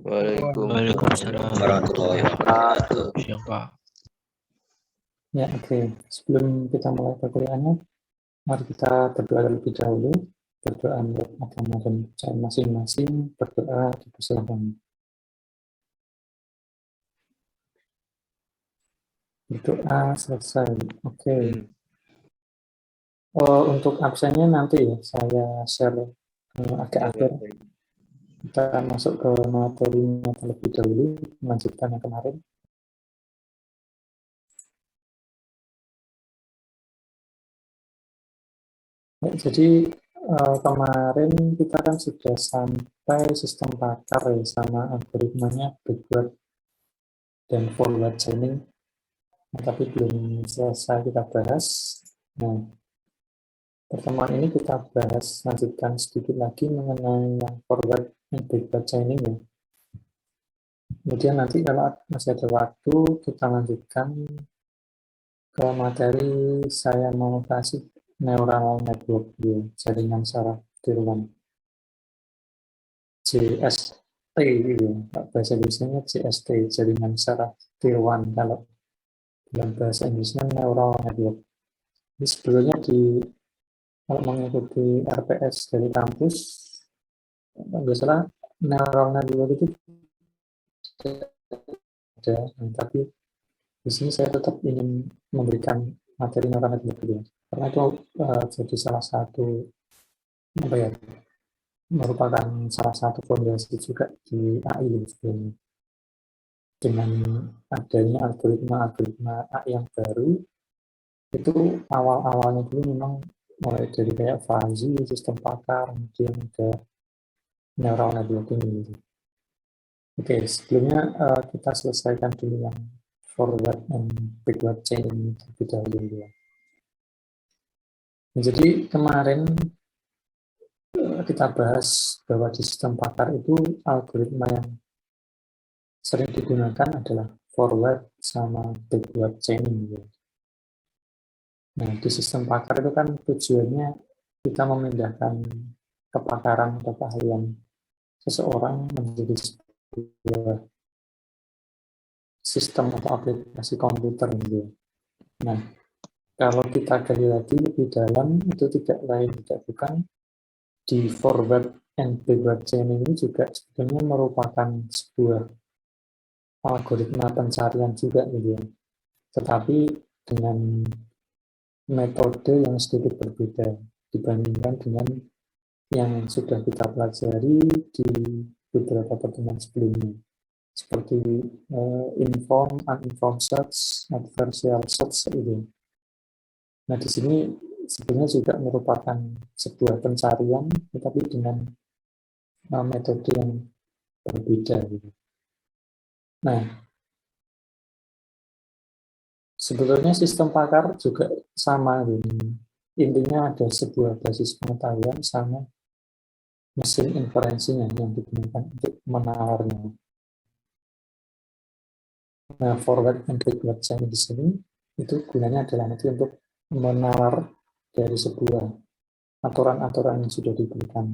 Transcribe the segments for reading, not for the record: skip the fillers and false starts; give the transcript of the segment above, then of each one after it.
Waalaikumsalam warahmatullahi wabarakatuh. Siang, Pak. Ya, oke. Sebelum kita mulai perkuliahannya, mari kita berdoa terlebih dahulu. Berdoa menurut agama dan percaya masing-masing. Berdoa dipersilakan. Berdoa selesai. Oke. Untuk absennya nanti ya, saya share agak akhir. Kita masuk ke materinya terlebih dahulu, melanjutkan yang kemarin. Ya, jadi kemarin kita kan sudah sampai sistem pakar ya, sama algoritmanya backward dan forward chaining, tapi belum selesai kita bahas. Nah, pertemuan ini kita bahas, lanjutkan sedikit lagi mengenai yang forward dan backward chaining ya. Kemudian nanti kalau masih ada waktu, kita lanjutkan ke materi saya mau kasih neural network ya, jaringan saraf tiruan. JST gitu, bahasa Indonesia JST, jaringan saraf tiruan, kalau dalam bahasa Inggrisnya neural network. Ini sebetulnya kalau mengikuti RPS dari kampus, nggak salah neural network itu ada, tapi di sini saya tetap ingin memberikan materi neural network gitu, karena itu jadi salah satu merupakan salah satu fondasi juga di AI sebenarnya. Dengan adanya algoritma AI yang baru, itu awal-awalnya dulu memang mulai dari kayak fuzzy, sistem pakar, kemudian ada neural network ini. Oke, sebelumnya kita selesaikan dulu yang forward and backward chain ini terlebih dahulu ya. Jadi kemarin kita bahas bahwa di sistem pakar itu algoritma yang sering digunakan adalah forward sama backward chaining ya. Nah, di sistem pakar itu kan tujuannya kita memindahkan kepakaran atau keahlian seseorang menjadi sebuah sistem atau aplikasi komputer gitu. Nah, kalau kita gali lagi lebih dalam, itu tidak lain tidak bukan di forward and backward chaining ini juga sebenarnya merupakan sebuah algoritma pencarian juga gitu ya. Tetapi dengan metode yang sedikit berbeda dibandingkan dengan yang sudah kita pelajari di beberapa pertemuan sebelumnya, seperti informed, uninformed search, adversarial search itu. Nah, di sini sebenarnya juga merupakan sebuah pencarian, tetapi dengan metode yang berbeda. Gitu. Nah, sebetulnya sistem pakar juga sama. Gitu. Intinya ada sebuah basis pengetahuan sama mesin inferensinya yang digunakan untuk menalarnya. Nah, forward and backward chaining di sini itu gunanya adalah nanti untuk menalar dari sebuah aturan-aturan yang sudah diberikan.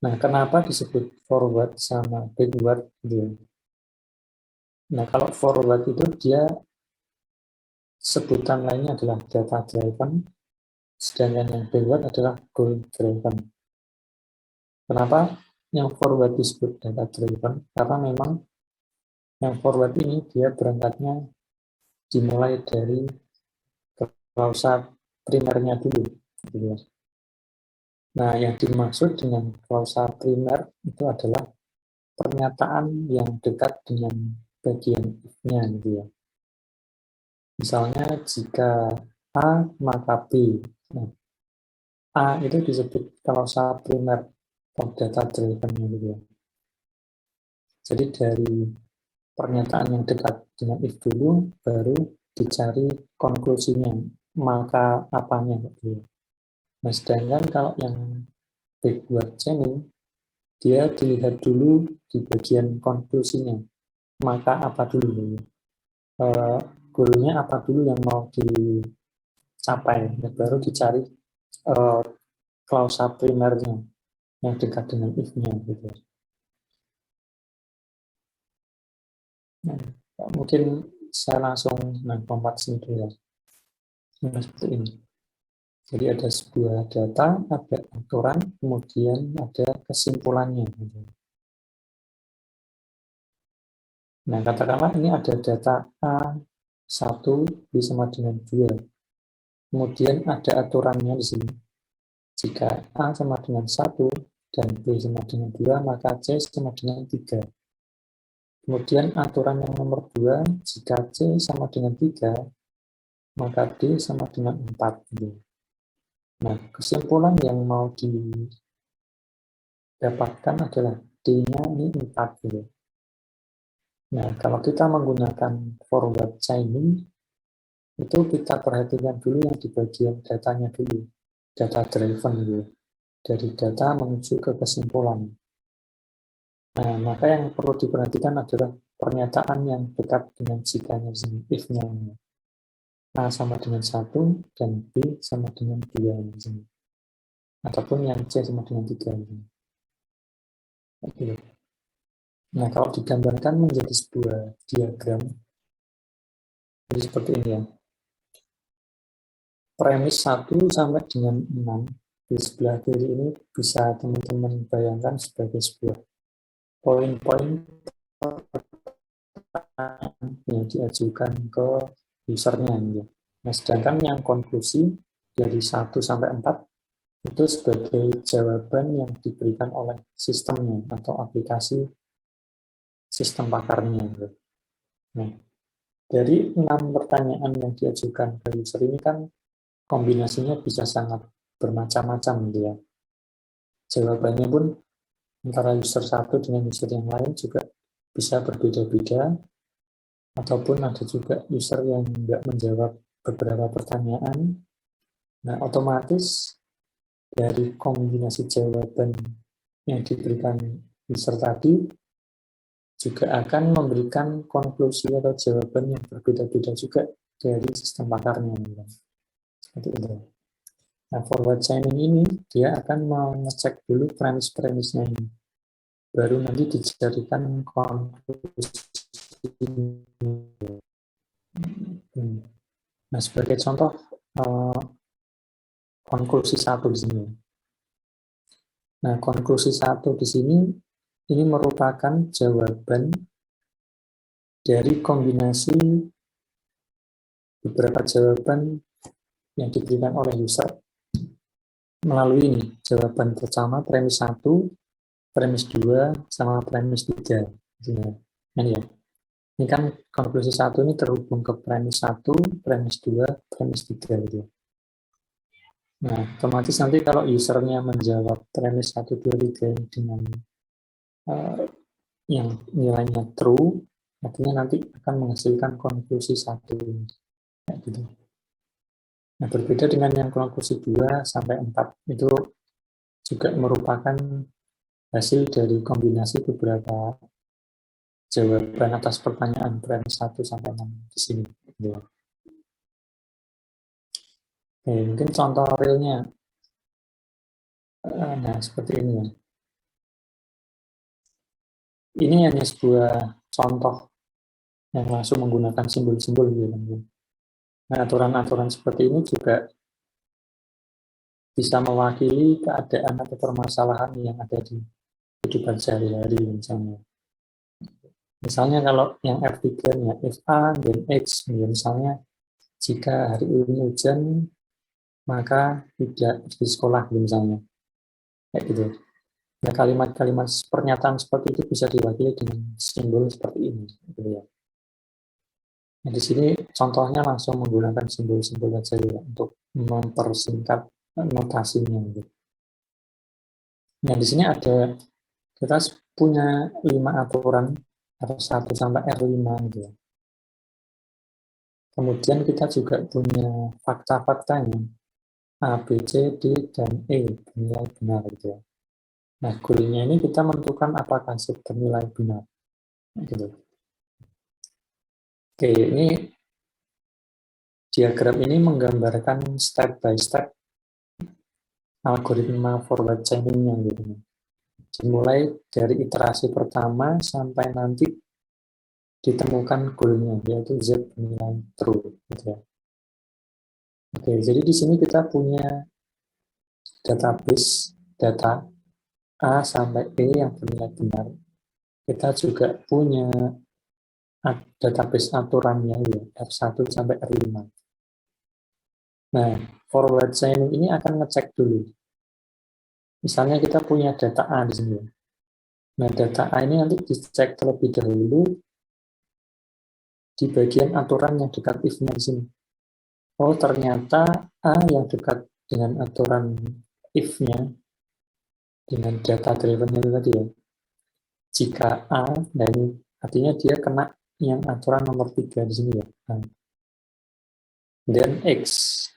Nah, kenapa disebut forward sama backward? Gitu. Nah, kalau forward itu dia sebutan lainnya adalah data driven, sedangkan yang backward adalah goal driven. Kenapa yang forward disebut data driven? Karena memang yang forward ini dia berangkatnya dimulai dari klausa primernya dulu. Gitu. Nah, yang dimaksud dengan klausa primer itu adalah pernyataan yang dekat dengan bagian if-nya gitu ya. Misalnya jika A maka B. Nah, A itu disebut klausa primer atau data driven gitu ya. Jadi dari pernyataan yang dekat dengan if dulu baru dicari konklusinya, maka apanya gitu ya. Nah, sedangkan kalau yang backward chaining dia dilihat dulu di bagian konklusinya, maka apa dulu ya. Goalnya apa dulu yang mau dicapai, dan baru dicari klausa primernya. yang dekat dengan if-nya gitu. Nah, mungkin saya langsung lompat sini dulu ya. Nah, seperti ini. Jadi ada sebuah data, ada aturan, kemudian ada kesimpulannya. Gitu. Nah, katakanlah ini ada data A1 B sama dengan 2. Kemudian ada aturannya di sini. Jika A sama dengan 1 dan B sama dengan 2, maka C sama dengan 3. Kemudian aturan yang nomor 2, jika C sama dengan 3, maka D sama dengan 4. Gitu. Nah, kesimpulan yang mau didapatkan adalah D-nya ini 4. Gitu. Nah, kalau kita menggunakan forward chaining, itu kita perhatikan dulu yang di bagian datanya dulu, data driven gitu, dari data menuju ke kesimpulan. Nah, maka yang perlu diperhatikan adalah pernyataan yang dekat dengan jikanya sini, if-nya. A sama dengan 1 dan B sama dengan 2 di sini. Ataupun yang C sama dengan 3 di sini. Nah, kalau digambarkan menjadi sebuah diagram, jadi seperti ini ya. Premis 1 sampai dengan 6 di sebelah kiri ini bisa teman-teman bayangkan sebagai sebuah poin-poin yang diajukan ke usernya. Ya. Nah, sedangkan yang konklusi dari 1 sampai 4 itu sebagai jawaban yang diberikan oleh sistemnya atau aplikasi sistem pakarnya. Ya. Nah, dari 6 pertanyaan yang diajukan ke user ini kan kombinasinya bisa sangat bermacam-macam gitu ya. Jawabannya pun antara user satu dengan user yang lain juga bisa berbeda-beda, ataupun ada juga user yang nggak menjawab beberapa pertanyaan. Nah, otomatis dari kombinasi jawaban yang diberikan user tadi juga akan memberikan konklusi atau jawaban yang berbeda-beda juga dari sistem pakarnya. Seperti itu. Nah, forward chaining ini dia akan mengecek dulu premis-premisnya ini. Baru nanti dijadikan konklusi. Nah, sebagai contoh konklusi 1 di sini. Nah, konklusi 1 di sini ini merupakan jawaban dari kombinasi beberapa jawaban yang diberikan oleh user melalui ini. Jawaban pertama premis 1, premis 2, sama premis 3. Nah, ya. Ini kan konklusi 1 ini terhubung ke premis 1, premis 2, premis 3 gitu. Nah, otomatis nanti kalau usernya menjawab premis 1, 2, 3 dengan yang nilainya true, artinya nanti akan menghasilkan konklusi 1. Gitu. Nah, berbeda dengan yang konklusi 2 sampai 4, itu juga merupakan hasil dari kombinasi beberapa jawaban atas pertanyaan premis 1 sampai 6 di sini. Gitu. Oke, mungkin contoh realnya. Nah, seperti ini ya. Ini hanya sebuah contoh yang langsung menggunakan simbol-simbol gitu. Nah, aturan-aturan seperti ini juga bisa mewakili keadaan atau permasalahan yang ada di kehidupan sehari-hari misalnya. Misalnya kalau yang F3 ya, if A dan X, misalnya jika hari ini hujan, maka tidak di sekolah misalnya. Kayak gitu. Nah, kalimat-kalimat pernyataan seperti itu bisa diwakili dengan simbol seperti ini. Gitu ya. Nah, di sini contohnya langsung menggunakan simbol-simbol saja ya, untuk mempersingkat notasinya. Gitu. Nah, di sini ada, kita punya 5 aturan atau 1 sampai R5 gitu. Kemudian kita juga punya fakta-faktanya A, B, C, D, dan E bernilai benar gitu. Nah, goalnya ini kita menentukan apakah C bernilai benar. Gitu. Oke, ini diagram ini menggambarkan step by step algoritma forward chaining-nya gitu. dimulai dari iterasi pertama sampai nanti ditemukan goalnya, yaitu Z bernilai true. Gitu ya. Oke, jadi di sini kita punya database data A sampai E yang bernilai benar. Kita juga punya database aturannya ya, R1 sampai R5. Nah, forward chaining ini akan ngecek dulu. Misalnya kita punya data A di sini. Nah, data A ini nanti dicek terlebih dahulu di bagian aturan yang dekat if-nya di sini. Oh, ternyata A yang dekat dengan aturan if-nya, dengan data driven-nya itu tadi ya. Jika A, nah ini artinya dia kena yang aturan nomor 3 di sini ya. Nah, dan X.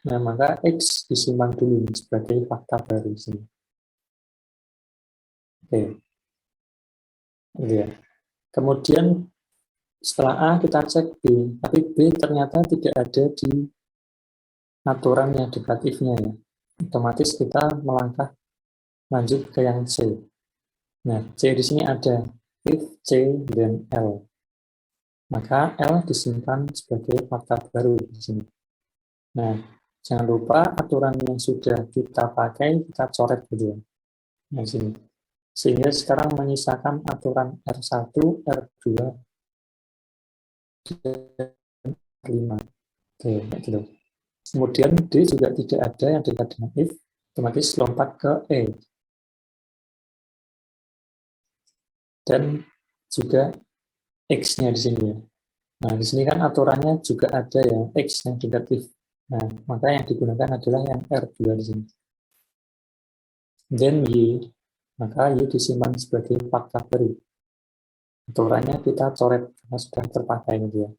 Nah, maka X disimpan dulu sebagai fakta baru di sini. Oke. Gitu ya. Kemudian setelah A kita cek B, tapi B ternyata tidak ada di aturan yang dekat if-nya ya. Otomatis kita melangkah lanjut ke yang C. Nah, C di sini ada if C dan L. Maka L disimpan sebagai fakta baru di sini. Nah, jangan lupa aturan yang sudah kita pakai kita coret gitu ya. Nah, sini. Sehingga sekarang menyisakan aturan R1, R2, dan R5. Oke, gitu. Kemudian D juga tidak ada yang dekat dengan if, otomatis lompat ke E. Dan juga X-nya di sini. Nah, di sini kan aturannya juga ada ya, X yang dekat if. Nah, maka yang digunakan adalah yang R2 di sini. Dan Y, maka Y disimpan sebagai fakta baru. Aturannya kita coret karena sudah terpakai gitu ya.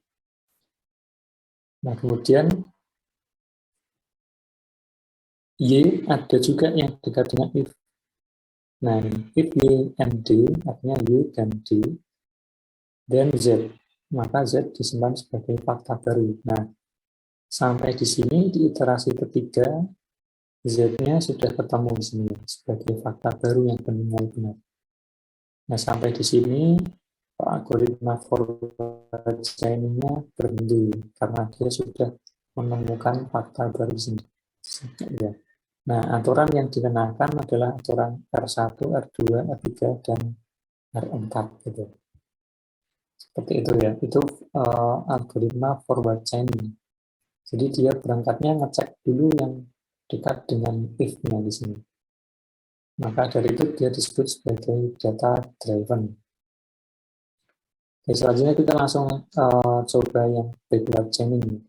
Nah, kemudian Y ada juga yang dekat dengan if. Nah, if Y and D, artinya Y dan D, dan Z, maka Z disimpan sebagai fakta baru. Nah, sampai di sini di iterasi ketiga, Z-nya sudah ketemu di sini sebagai fakta baru yang benar. Nah, sampai di sini algoritma forward chaining-nya berhenti karena dia sudah menemukan fakta baru di sini. Ya. Nah, aturan yang dikenakan adalah aturan R1, R2, R3, dan R4 gitu. Seperti itu ya. Itu algoritma forward chaining. Jadi dia berangkatnya ngecek dulu yang dekat dengan if-nya di sini. Maka dari itu dia disebut sebagai data driven. Oke, selanjutnya kita langsung coba yang backward chaining.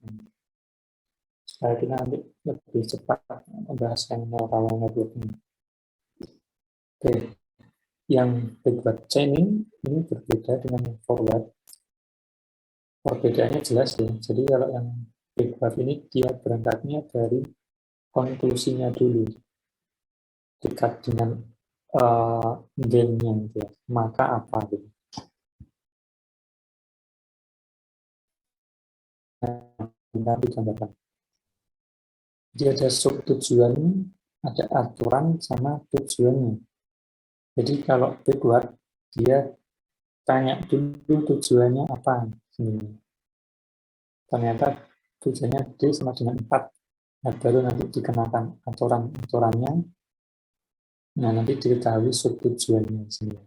Supaya kita nanti lebih cepat membahas yang neural network ini. Oke, yang backward chaining ini berbeda dengan yang forward. Perbedaannya jelas ya. Jadi kalau yang backward ini dia berangkatnya dari konklusinya dulu. Dekat dengan gain-nya gitu ya. Maka apa gitu. Nah, digambarkan. Jadi ada sub tujuan, ada aturan sama tujuannya. Jadi kalau backward dia tanya dulu tujuannya apa. Ternyata tujuannya D sama dengan 4. Nah, baru nanti dikenakan aturan-aturannya. Nah, nanti diketahui sub tujuannya sendiri.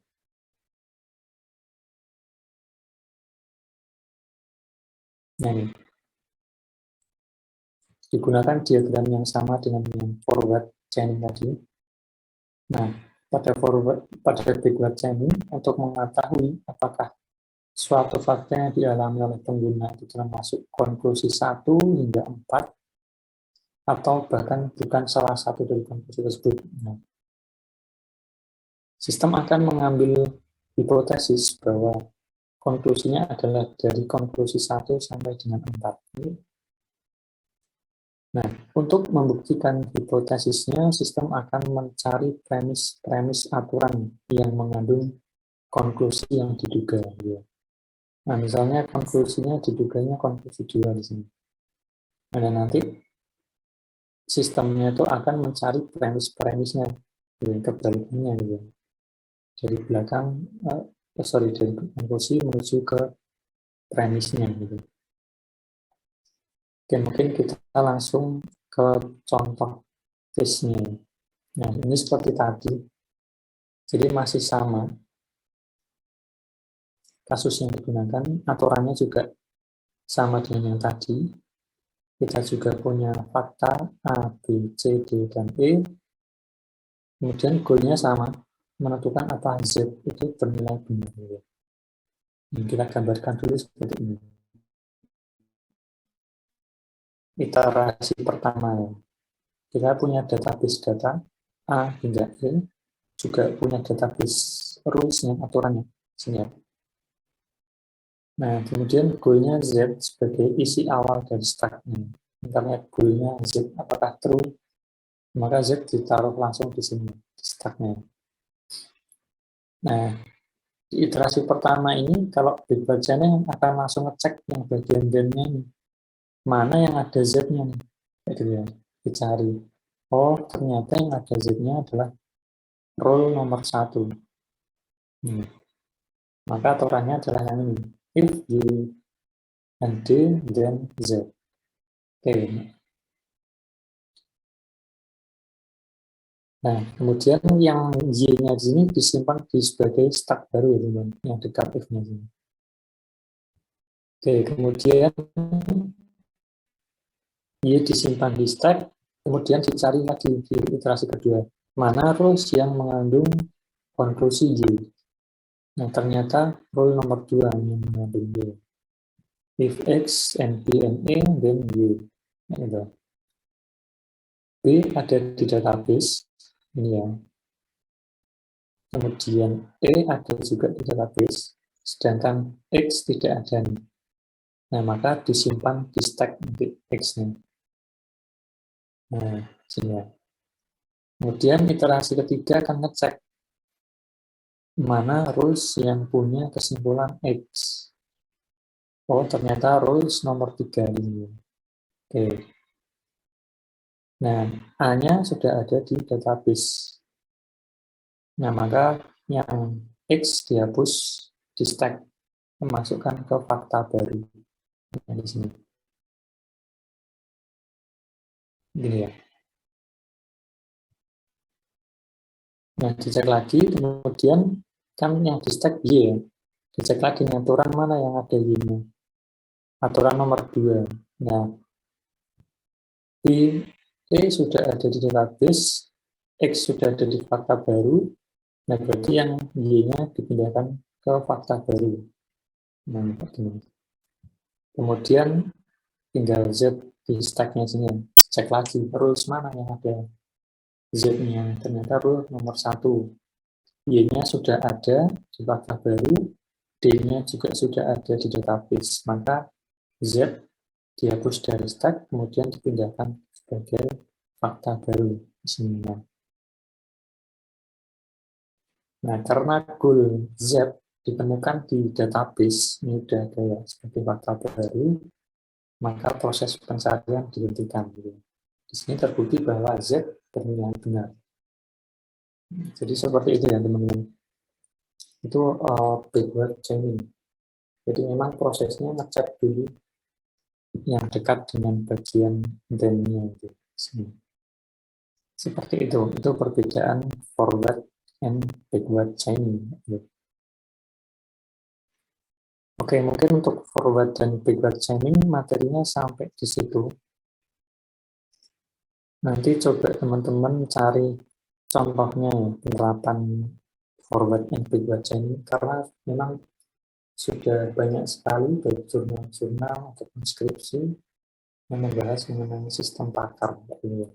Nah, ini digunakan diagram yang sama dengan yang forward chaining tadi. Nah, pada backward chaining untuk mengetahui apakah suatu fakta yang dialami oleh pengguna itu termasuk konklusi 1 hingga 4 atau bahkan bukan salah satu dari konklusi tersebut. Nah, sistem akan mengambil hipotesis bahwa konklusinya adalah dari konklusi 1 sampai dengan 4. Nah, untuk membuktikan hipotesisnya, sistem akan mencari premis aturan yang mengandung konklusi yang diduga. Nah, misalnya konklusinya diduganya konklusi 2 di sini. Nah, nanti sistemnya itu akan mencari premis-premisnya, kebalikannya gitu. dari belakang, dari konklusi menuju ke premisnya gitu. Oke, mungkin kita langsung ke contoh case-nya. Nah, ini seperti tadi. Jadi masih sama. Kasus yang digunakan, aturannya juga sama dengan yang tadi. Kita juga punya fakta A, B, C, D, dan E. Kemudian goalnya sama, menentukan apa Z itu bernilai benar. Kita gambarkan dulu seperti ini. Iterasi pertama ya. Kita punya database data A hingga E, juga punya database rules-nya, aturannya. Sini. Nah, kemudian goalnya Z sebagai isi awal dari stacknya. Misalnya goalnya Z apakah true, maka Z ditaruh langsung di sini, di stacknya. Nah, di iterasi pertama ini, kalau big bacanya akan langsung ngecek yang bagian then-nya ini. Mana yang ada Z-nya nih, gitu ya, dicari. Oh, ternyata yang ada Z-nya adalah role nomor 1. Maka aturannya adalah yang ini. If Y and D, then Z. Oke. Nah, kemudian yang Y-nya di sini disimpan di sebagai stack baru ya, teman, yang dekat if-nya sini. Oke, kemudian Y disimpan di stack, kemudian dicari lagi di iterasi kedua. Mana rules yang mengandung konklusi Y? Nah, ternyata rule nomor 2 yang mengandung Y. If X and B and A, then Y. Nah, itu. B ada di database, ini ya. Kemudian E ada juga di database, sedangkan X tidak ada. Nah, maka disimpan di stack nanti X-nya. Nah, sini ya. Kemudian iterasi ketiga akan ngecek mana rules yang punya kesimpulan X. Oh, ternyata rules nomor 3 ini. Oke. Nah, A-nya sudah ada di database. Nah, maka yang X dihapus di stack, memasukkan ke fakta baru. Nah, di sini. Gini ya. Nah, dicek lagi, kemudian kan yang di stack Y ya. Dicek lagi nih, aturan mana yang ada Y-nya. Aturan nomor 2. Nah, B, E sudah ada di database, X sudah ada di fakta baru, nah berarti yang Y-nya dipindahkan ke fakta baru. Nah, begini. Kemudian tinggal Z di stack-nya sini. Cek lagi, rules mana yang ada Z-nya. Ternyata rule nomor 1. Y-nya sudah ada di fakta baru, D-nya juga sudah ada di database. Maka Z dihapus dari stack, kemudian dipindahkan sebagai fakta baru di sini. Nah, karena goal Z ditemukan di database, ini sudah ada ya, sebagai fakta baru, maka proses pencarian dihentikan. Di sini terbukti bahwa Z bernilai benar. Jadi seperti itu ya teman-teman. Itu backward chaining. Jadi memang prosesnya ngecek dulu yang dekat dengan bagian then-nya itu. Seperti itu perbedaan forward and backward chaining. Oke, mungkin untuk forward dan backward chaining materinya sampai di situ. Nanti coba teman-teman cari contohnya ya, penerapan forward and backward chaining, karena memang sudah banyak sekali baik jurnal-jurnal ataupun skripsi yang membahas mengenai sistem pakar ini.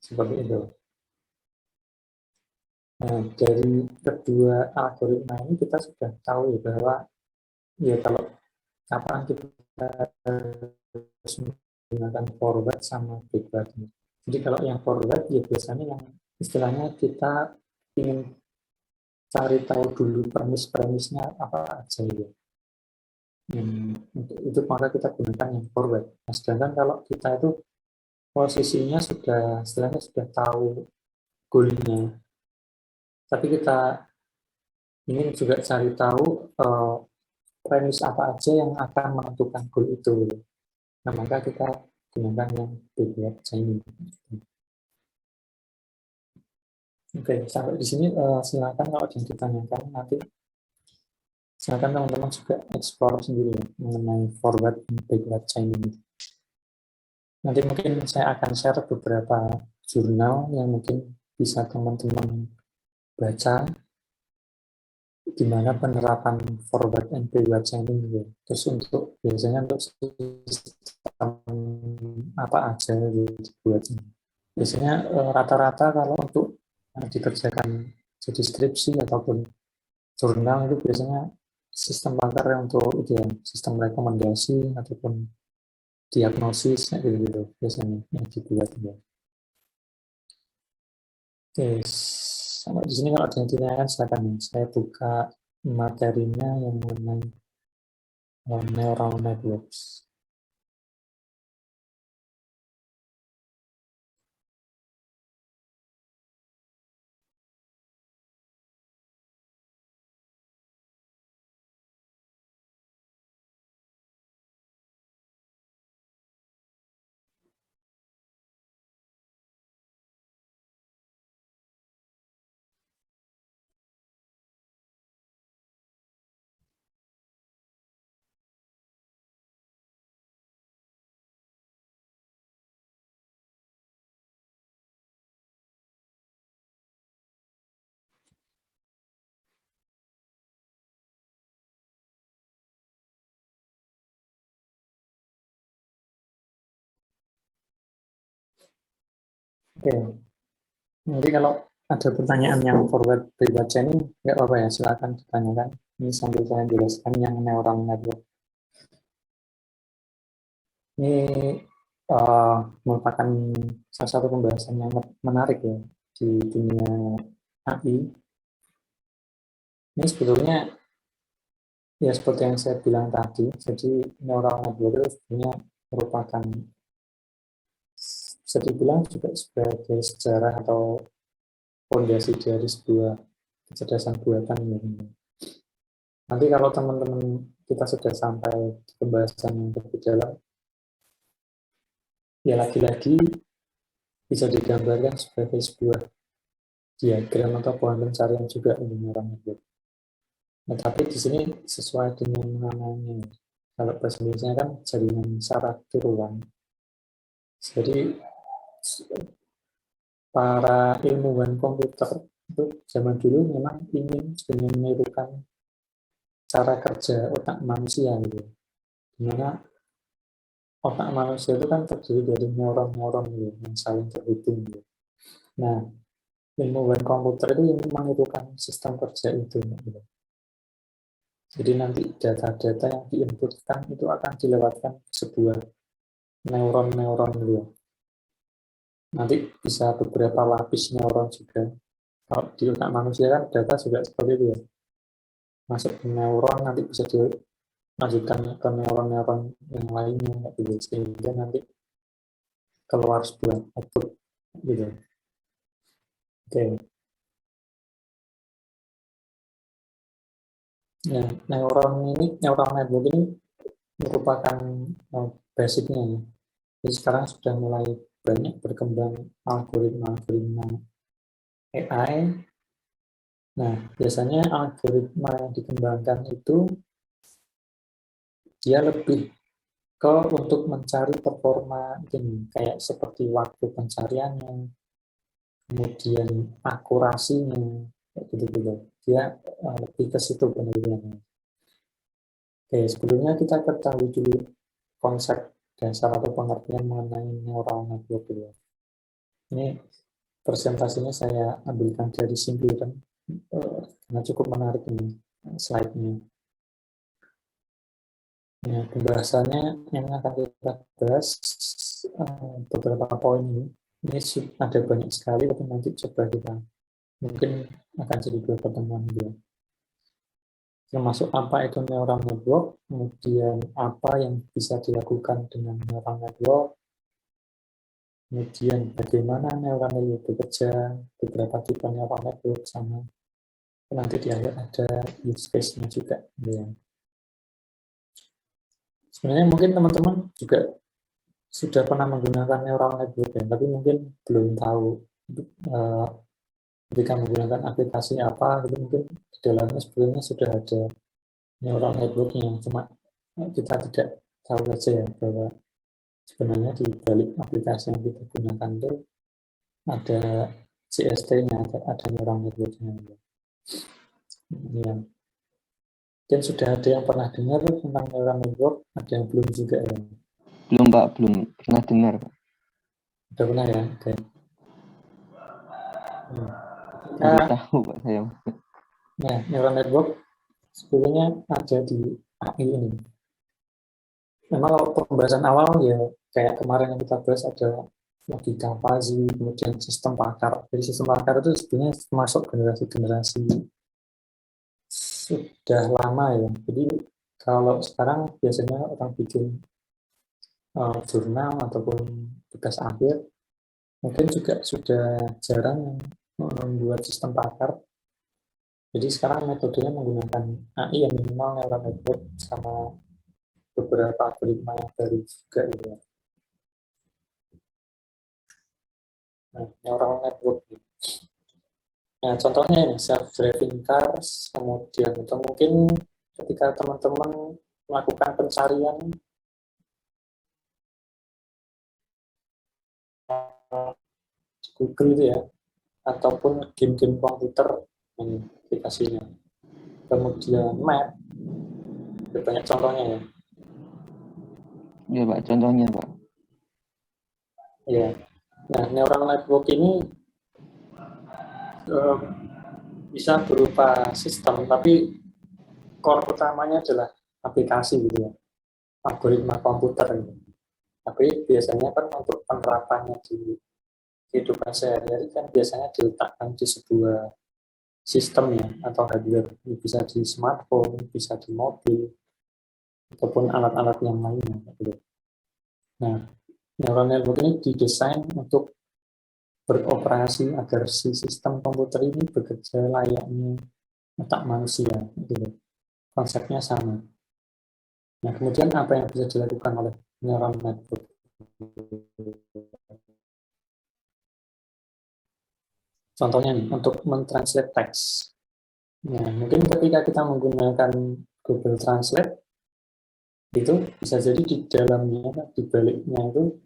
Seperti itu. Nah, dari kedua algoritma ini kita sudah tahu ya bahwa ya kalau kapan kita harus menggunakan forward sama backward. Jadi kalau yang forward ya biasanya yang istilahnya kita ingin cari tahu dulu premis-premisnya apa aja ya. Untuk itu maka kita gunakan yang forward. Nah, sedangkan kalau kita itu posisinya sudah istilahnya sudah tahu goalnya, Tapi kita ingin juga cari tahu premis apa aja yang akan menentukan goal itu. Nah, maka kita gunakan yang big word chaining. Oke, sampai di sini silakan kalau ada yang ditanyakan nanti silakan teman-teman juga explore sendiri ya, mengenai forward dan backward chaining. Nanti mungkin saya akan share beberapa jurnal yang mungkin bisa teman-teman baca di mana penerapan forward and backward chaining gitu. Terus untuk biasanya untuk sistem apa aja gitu dibuatnya. Biasanya rata-rata kalau untuk dikerjakan jadi skripsi ataupun jurnal itu biasanya sistem pakar untuk itu ya, sistem rekomendasi ataupun diagnosis gitu biasanya yang dibuat ya. Oke, sampai di sini kalau ada yang ditanyakan silakan ya. Saya buka materinya yang mengenai neural networks. Oke, nanti kalau ada pertanyaan yang forward backward chaining nggak apa-apa ya, silakan ditanyakan. Ini sambil saya jelaskan yang neural network. Ini merupakan salah satu pembahasan yang menarik ya di dunia AI. Ini sebetulnya ya seperti yang saya bilang tadi, jadi neural network itu sebenarnya merupakan bisa dibilang juga sebagai sejarah atau fondasi dari sebuah kecerdasan buatan ini. Nanti kalau teman-teman kita sudah sampai di pembahasan yang lebih dalam, ya lagi-lagi bisa digambarkan sebagai sebuah diagram atau pohon pencarian juga ini neural network. Nah, tapi di sini sesuai dengan namanya. Kalau bahasa Indonesia kan jaringan saraf tiruan. Jadi para ilmuwan komputer itu zaman dulu memang ingin sebenarnya menirukan cara kerja otak manusia gitu. Dimana otak manusia itu kan terdiri dari neuron-neuron gitu, yang saling terhubung gitu. Nah, ilmuwan komputer itu yang menirukan sistem kerja itu gitu. Jadi nanti data-data yang diinputkan itu akan dilewatkan sebuah neuron-neuron gitu. Nanti bisa beberapa lapis neuron juga. Kalau di otak manusia kan data juga seperti itu ya. Masuk ke neuron nanti bisa dilanjutkan ke neuron-neuron yang lainnya gitu. Sehingga nanti keluar sebuah output gitu. Oke. Nah, neural network ini merupakan basicnya ya. Jadi sekarang sudah mulai banyak berkembang algoritma-algoritma AI. Nah, biasanya algoritma yang dikembangkan itu dia lebih ke untuk mencari performa ini kayak seperti waktu pencariannya, kemudian akurasinya, kayak gitu-gitu. Dia lebih ke situ penelitiannya. Oke, sebelumnya kita ketahui dulu konsep dasar atau pengertian mengenai neural network dulu. Ini presentasinya saya ambilkan dari Simpliran, karena cukup menarik ini slide-nya. Nah, pembahasannya yang akan kita bahas beberapa poin ini. Ini ada banyak sekali, tapi nanti coba kita mungkin akan jadi dua pertemuan dia. Termasuk apa itu neural network, kemudian apa yang bisa dilakukan dengan neural network, kemudian bagaimana neural network bekerja, beberapa tipe neural network, sama nanti di akhir ada use case-nya juga. Ya. Sebenarnya mungkin teman-teman juga sudah pernah menggunakan neural network ya, tapi mungkin belum tahu ketika menggunakan aplikasi apa, itu mungkin di dalamnya sebenarnya sudah ada neural network-nya, cuma kita tidak tahu saja ya bahwa sebenarnya di balik aplikasi yang kita gunakan itu ada CST-nya, ada neural network-nya. Ya. Dan sudah ada yang pernah dengar tentang neural network, ada yang belum juga ya. Belum Pak, belum pernah dengar Pak. Udah pernah ya? Oke. Baru tahu Pak saya. Nah, neural network sebenarnya ada di AI ini. Memang kalau pembahasan awal ya kayak kemarin yang kita bahas ada logika fuzzy, kemudian sistem pakar. Jadi sistem pakar itu sebenarnya masuk generasi-generasi sudah lama ya. Jadi kalau sekarang biasanya orang bikin jurnal ataupun tugas akhir, mungkin juga sudah jarang membuat sistem pakar. Jadi sekarang metodenya menggunakan AI yang minimal neural network sama beberapa algoritma yang baru juga gitu ya. Nah, neural network. Nah, contohnya ini self-driving cars, kemudian atau mungkin ketika teman-teman melakukan pencarian di Google itu ya, ataupun game-game komputer ini aplikasinya. Kemudian map, ada banyak contohnya ya. Iya Pak, contohnya Pak. Ya. Nah, neural network ini bisa berupa sistem, tapi core utamanya adalah aplikasi gitu ya, algoritma komputer gitu. Tapi biasanya kan untuk penerapannya di kehidupan sehari-hari kan biasanya diletakkan di sebuah sistem ya, atau hardware. Bisa di smartphone, bisa di mobil, ataupun alat-alat yang lainnya gitu. Nah, neural network ini didesain untuk beroperasi agar si sistem komputer ini bekerja layaknya otak manusia gitu. Konsepnya sama. Nah, kemudian apa yang bisa dilakukan oleh neural network? Contohnya nih, untuk mentranslate teks. Nah, mungkin ketika kita menggunakan Google Translate, itu bisa jadi di dalamnya, di baliknya itu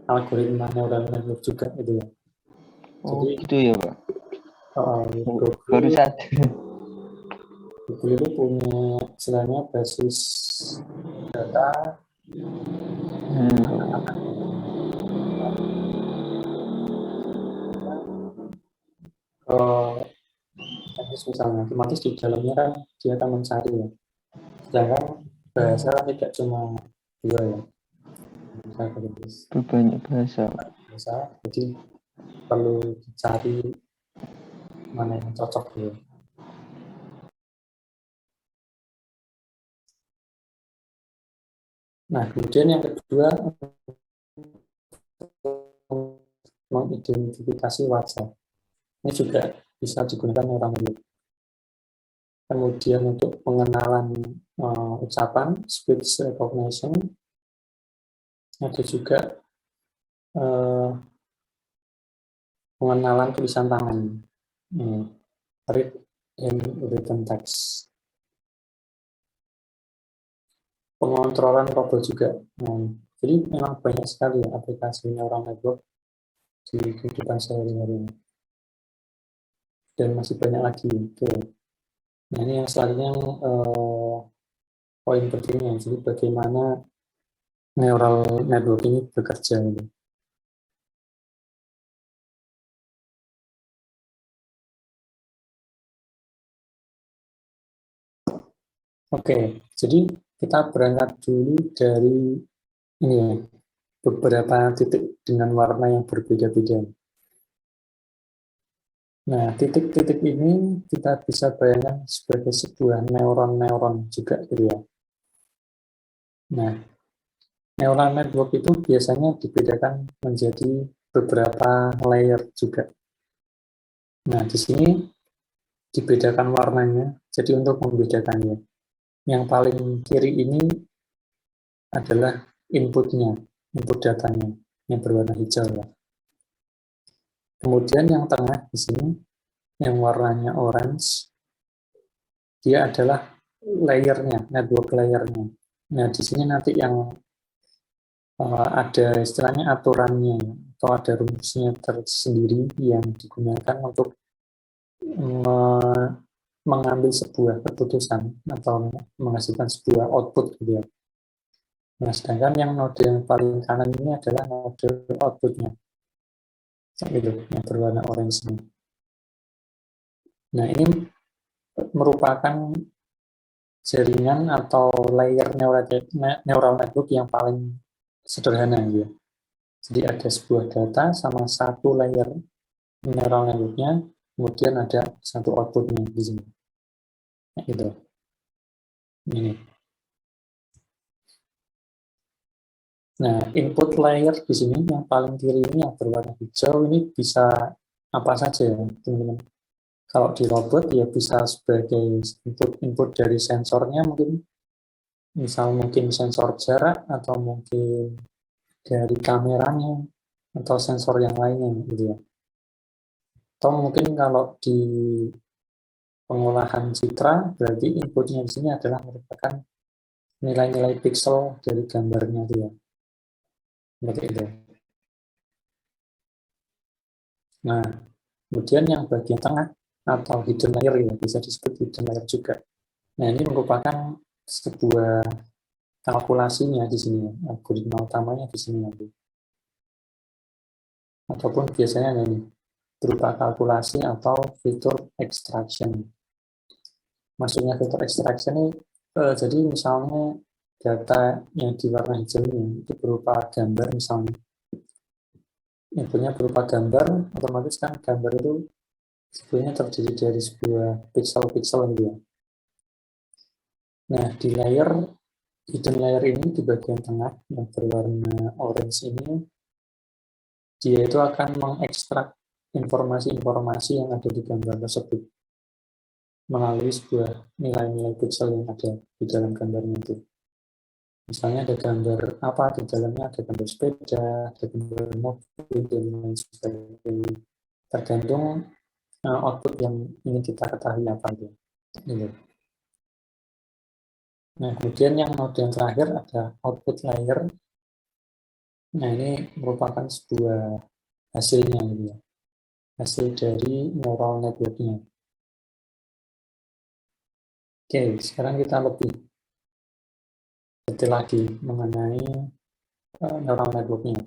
algoritma neural network juga gitu ya. Oh, Jadi, gitu ya Pak. Baru sadar. Google itu punya istilahnya basis data misalnya otomatis di dalamnya kan dia akan mencari ya. Sedangkan bahasa tidak cuma dua ya. Berbanyak bahasa. Jadi perlu dicari mana yang cocok ya. Nah, kemudian yang kedua, mengidentifikasi wajah. Ini juga bisa digunakan neural network. Kemudian untuk pengenalan ucapan, speech recognition, ada juga pengenalan tulisan tangan, read and written text. Pengontrolan robot juga. Jadi memang banyak sekali ya aplikasi neural network di kehidupan sehari-hari. Dan masih banyak lagi. Nah, ini yang selanjutnya poin pentingnya. Jadi bagaimana neural network ini bekerja. Oke, jadi kita berangkat dulu dari ini ya, beberapa titik dengan warna yang berbeda-beda. Nah, titik-titik ini kita bisa bayangkan sebagai sebuah neuron-neuron juga gitu ya. Nah, Neural network itu biasanya dibedakan menjadi beberapa layer juga. Nah, di sini dibedakan warnanya. Jadi untuk membedakannya, yang paling kiri ini adalah inputnya, input datanya yang berwarna hijau ya. Kemudian yang tengah di sini yang warnanya orange, dia adalah layernya, network layernya. Nah, di sini nanti yang ada istilahnya aturannya atau ada rumusnya tersendiri yang digunakan untuk mengambil sebuah keputusan atau menghasilkan sebuah output gitu ya. Nah, sedangkan yang node yang paling kanan ini adalah node outputnya, gitu, yang berwarna orange ini. Nah, ini merupakan jaringan atau layer neural network yang paling sederhana ya. Jadi ada sebuah data sama satu layer neural networknya, kemudian ada satu outputnya di sini. Nah, gitu. Ini. Nah, input layer di sini yang paling kiri ini yang berwarna hijau ini bisa apa saja ya, teman-teman. Kalau di robot ya bisa sebagai input dari sensornya mungkin, misal mungkin sensor jarak atau mungkin dari kameranya atau sensor yang lainnya gitu ya. Atau mungkin kalau di pengolahan citra berarti inputnya di sini adalah merupakan nilai-nilai pixel dari gambarnya itu ya. Seperti itu. Nah, kemudian yang bagian tengah atau hidden layer ya, bisa disebut hidden layer juga. Nah, ini merupakan sebuah kalkulasinya di sini, algoritma utamanya di sini nanti. Ataupun biasanya ini berupa kalkulasi atau feature extraction. Maksudnya feature extraction ini, jadi misalnya data yang di warna hijau ini itu berupa gambar misalnya. Inputnya berupa gambar, otomatis kan gambar itu sebenarnya terdiri dari sebuah pixel-pixel gitu ya. Nah, di layer hidden layer ini di bagian tengah yang berwarna orange ini, dia itu akan mengekstrak informasi-informasi yang ada di gambar tersebut melalui sebuah nilai-nilai pixel yang ada di dalam gambarnya itu. Misalnya ada gambar apa di dalamnya, ada gambar sepeda, ada gambar mobil, dan lain sebagainya. Tergantung output yang ingin kita ketahui apa itu. Gitu. Nah, kemudian yang node yang terakhir ada output layer. Nah, ini merupakan sebuah hasilnya gitu ya. Hasil dari neural network-nya. Oke, sekarang kita lebih detail lagi mengenai neural network-nya.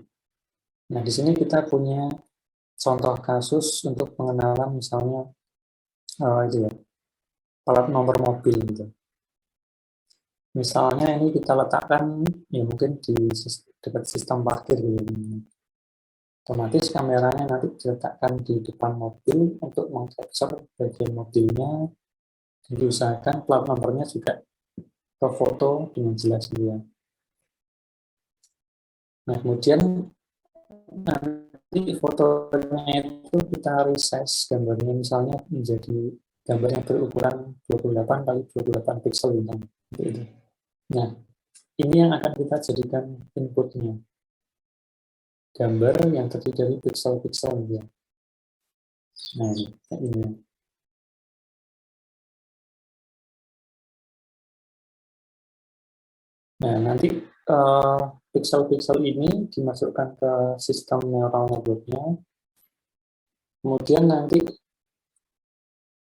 Nah, di sini kita punya contoh kasus untuk pengenalan misalnya itu ya, plat nomor mobil gitu. Misalnya ini kita letakkan ya mungkin di dekat sistem parkir gitu. Otomatis kameranya nanti diletakkan di depan mobil untuk mengcapture bagian mobilnya, dan diusahakan plat nomornya juga ke foto dengan jelas gitu ya. Nah, kemudian nanti fotonya itu kita resize gambarnya misalnya menjadi gambar yang berukuran 28 kali 28 pixel gitu. Nah, ini yang akan kita jadikan inputnya. Gambar yang terdiri dari pixel-pixel gitu ya. Nah, ini. Nah, nanti pixel-pixel ini dimasukkan ke sistem neural network-nya. Kemudian nanti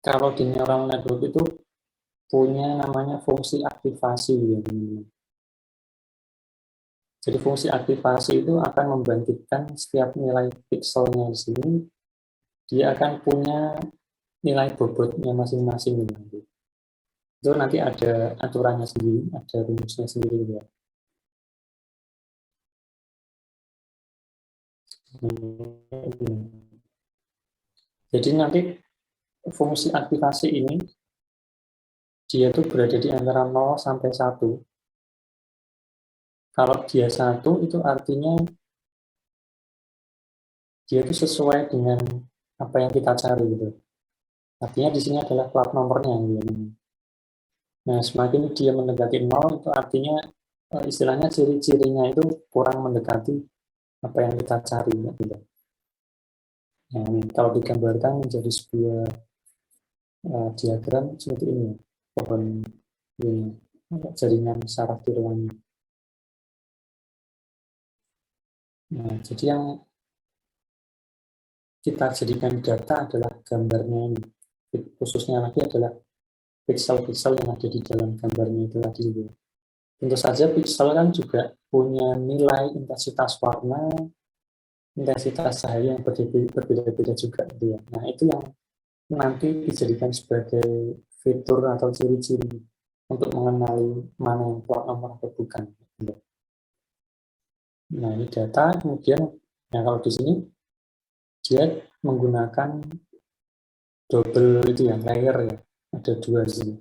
kalau di neural network itu punya namanya fungsi aktivasi. Ya. Jadi fungsi aktivasi itu akan membangkitkan setiap nilai pixelnya di sini, dia akan punya nilai bobotnya masing-masing. Itu nanti ada aturannya sendiri, ada rumusnya sendiri. Ya. Jadi nanti fungsi aktivasi ini dia itu berada di antara 0 sampai 1. Kalau dia 1 itu artinya dia itu sesuai dengan apa yang kita cari gitu. Artinya di sini adalah plat nomornya gitu. Nah, semakin dia mendekati 0 itu artinya istilahnya ciri-cirinya itu kurang mendekati apa yang kita cari gitu. Nah, ini kalau digambarkan menjadi sebuah diagram seperti ini, pohon ini, jaringan saraf tiroani. Nah, jadi yang kita jadikan data adalah gambarnya ini. Khususnya lagi adalah piksel-piksel yang ada di dalam gambarnya itu tadi. Tentu saja piksel kan juga punya nilai intensitas warna, intensitas cahaya yang berbeda-beda juga gitu ya. Nah, itu yang nanti dijadikan sebagai fitur atau ciri-ciri untuk mengenali mana yang plat nomor atau bukan. Nah, ini data, kemudian nah kalau di sini dia menggunakan double itu ya, layer ya, ada 2 di sini.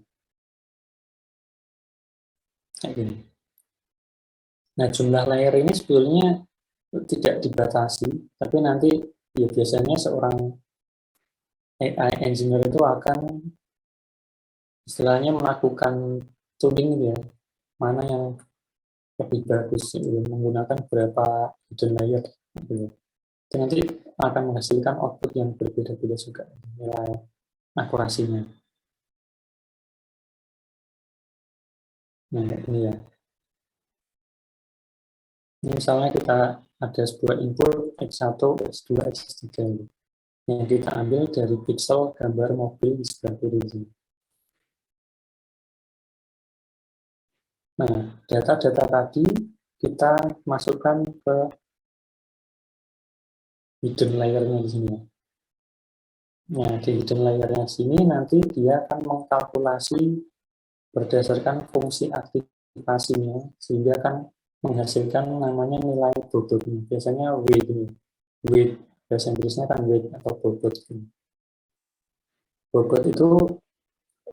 Kayak gini. Nah, jumlah layer ini sebetulnya tidak dibatasi, tapi nanti ya biasanya seorang AI engineer itu akan istilahnya melakukan tuning gitu ya, mana yang lebih bagus gitu, menggunakan berapa hidden layer gitu. Dan nanti akan menghasilkan output yang berbeda-beda juga nilai akurasinya. Nah, ini ya. Ini misalnya kita ada sebuah input X1, X2, X3 yang kita ambil dari pixel gambar mobil di sebelah kiri sini. Nah, data-data tadi kita masukkan ke hidden layer-nya di sini. Nah, di hidden layer-nya sini nanti dia akan mengkalkulasi berdasarkan fungsi aktivasinya sehingga akan menghasilkan namanya nilai bobotnya. Biasanya weight ini. Weight bahasa Inggrisnya kan weight atau bobot. Bobot itu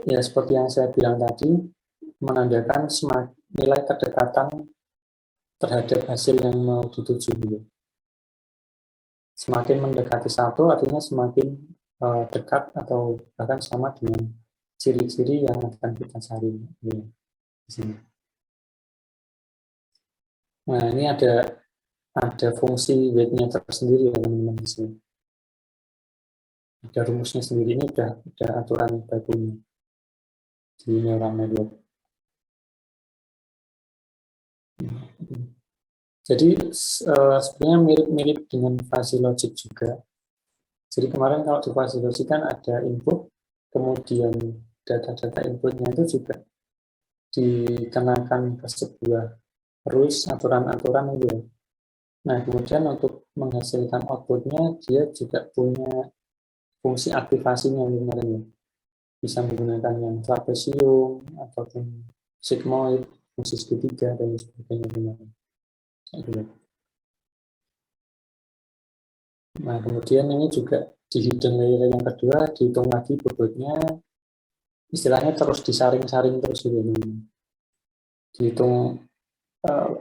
ya seperti yang saya bilang tadi menandakan nilai kedekatan terhadap hasil yang mau dituju. Semakin mendekati 1 artinya semakin dekat atau bahkan sama dengan ciri-ciri yang akan kita cari di sini. Nah, ini ada fungsi weight-nya tersendiri ya teman-teman di sini. Ada rumusnya sendiri, ini udah aturan bakunya di neural network. Jadi sebenarnya mirip-mirip dengan fuzzy logic juga. Jadi kemarin kalau di fuzzy logic kan ada input, kemudian data-data inputnya itu juga dikenakan ke sebuah rules, aturan-aturan itu ya. Nah, kemudian untuk menghasilkan outputnya, dia juga punya fungsi aktivasinya kemarin ya. Bisa menggunakan yang trapesium, ataupun sigmoid, fungsi segitiga, dan sebagainya kemarin. Nah, kemudian ini juga di hidden layer yang kedua, dihitung lagi bobotnya, istilahnya terus disaring-saring terus gitu. Dihitung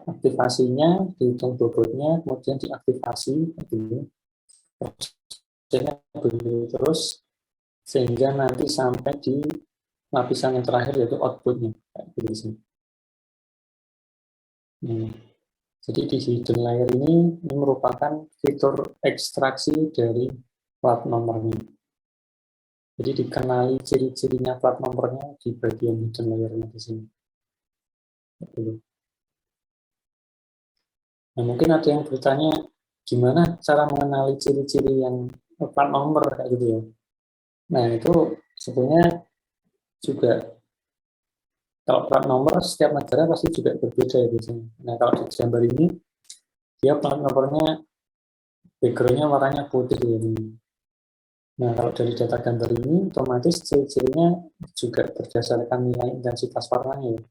aktivasinya, dihitung bobotnya, kemudian diaktifasi gitu. Prosesnya begitu terus sehingga nanti sampai di lapisan yang terakhir yaitu outputnya kayak gitu. Jadi di hidden layer ini merupakan fitur ekstraksi dari plat nomornya. Jadi dikenali ciri-cirinya plat nomornya di bagian hidden layer-nya di sini. Nah, mungkin ada yang bertanya, gimana cara mengenali ciri-ciri yang plat nomor kayak gitu ya. Nah, itu sebenarnya juga kalau plat nomor setiap negara pasti juga berbeda ya biasanya. Nah, kalau di gambar ini dia plat nomornya background-nya warnanya putih ya. Nah, kalau dari data gambar ini otomatis ciri-cirinya juga berdasarkan nilai intensitas warnanya ya.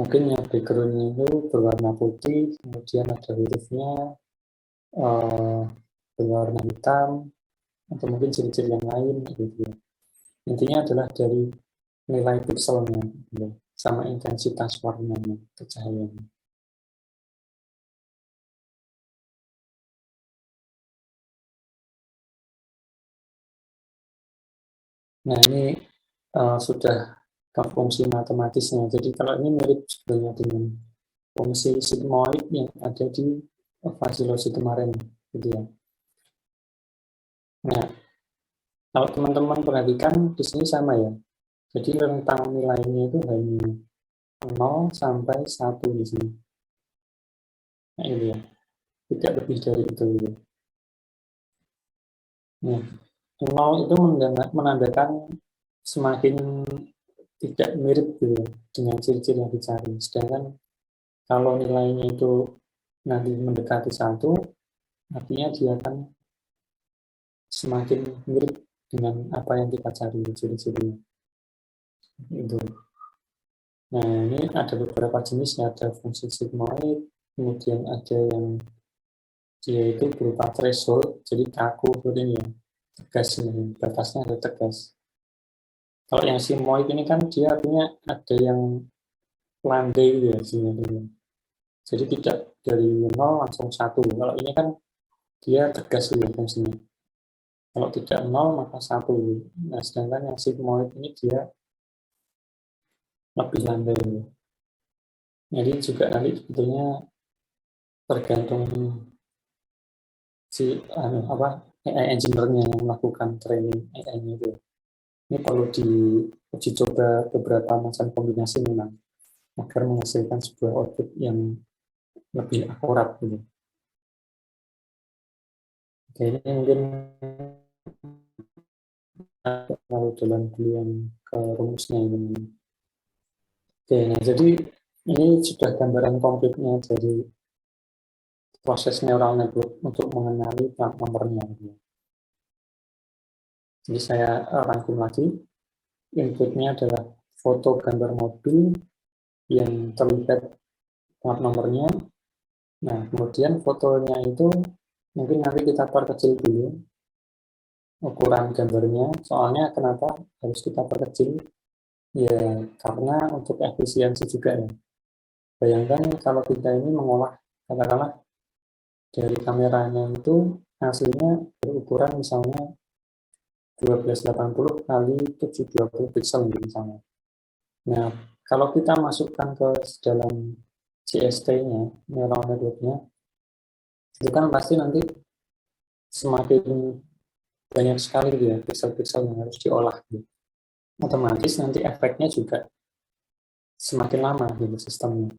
Mungkin yang background-nya itu berwarna putih, kemudian ada hurufnya berwarna hitam, atau mungkin ciri-ciri yang lain gitu ya. Intinya adalah dari nilai pixelnya gitu, sama intensitas warnanya, cahayanya. Nah, ini sudah ke fungsi matematisnya. Jadi kalau ini mirip sebenarnya dengan fungsi sigmoid yang ada di Fasilosi kemarin, gitu ya. Nah, kalau teman-teman perhatikan di sini sama ya. Jadi rentang nilainya itu hanya 0 sampai 1 di sini. Nah, ini ya. Tidak lebih dari itu gitu. Nah, 0 itu menandakan semakin tidak mirip gitu ya, dengan ciri-ciri yang dicari. Sedangkan kalau nilainya itu nanti mendekati 1, artinya dia akan semakin mirip dengan apa yang kita cari, ciri-cirinya. Itu. Nah, ini ada beberapa jenis, ada fungsi sigmoid, kemudian ada yang dia itu berupa threshold, jadi kaku seperti ini ya, tegas ini, batasnya ada tegas. Kalau yang sigmoid ini kan dia artinya ada yang landai ya sini. Jadi tidak dari 0 langsung 1. Kalau ini kan dia tegas ya fungsinya. Kalau tidak 0 maka 1. Nah, sedangkan yang sigmoid ini dia lebih landai. Jadi juga nanti sebetulnya tergantung si AI engineer-nya yang melakukan training AI-nya itu. Ini perlu diuji coba beberapa macam kombinasi memang agar menghasilkan sebuah output yang lebih akurat gitu. Oke, ini mungkin lalu jalan dulu yang ke rumusnya ini. Oke, nah jadi ini sudah gambaran komplitnya dari proses neural network untuk mengenali plat nomornya. Jadi saya rangkum lagi, inputnya adalah foto gambar mobil yang terlihat plat nomornya. Nah, kemudian fotonya itu mungkin nanti kita perkecil dulu ukuran gambarnya. Soalnya kenapa harus kita perkecil? Ya, karena untuk efisiensi juga ya. Bayangkan kalau kita ini mengolah, katakanlah dari kameranya itu hasilnya berukuran misalnya 1280 kali 720 pixel misalnya. Nah, kalau kita masukkan ke dalam CST-nya, neural network-nya, itu kan pasti nanti semakin banyak sekali gitu ya pixel-pixel yang harus diolah. Gitu. Otomatis nanti efeknya juga semakin lama gitu sistemnya.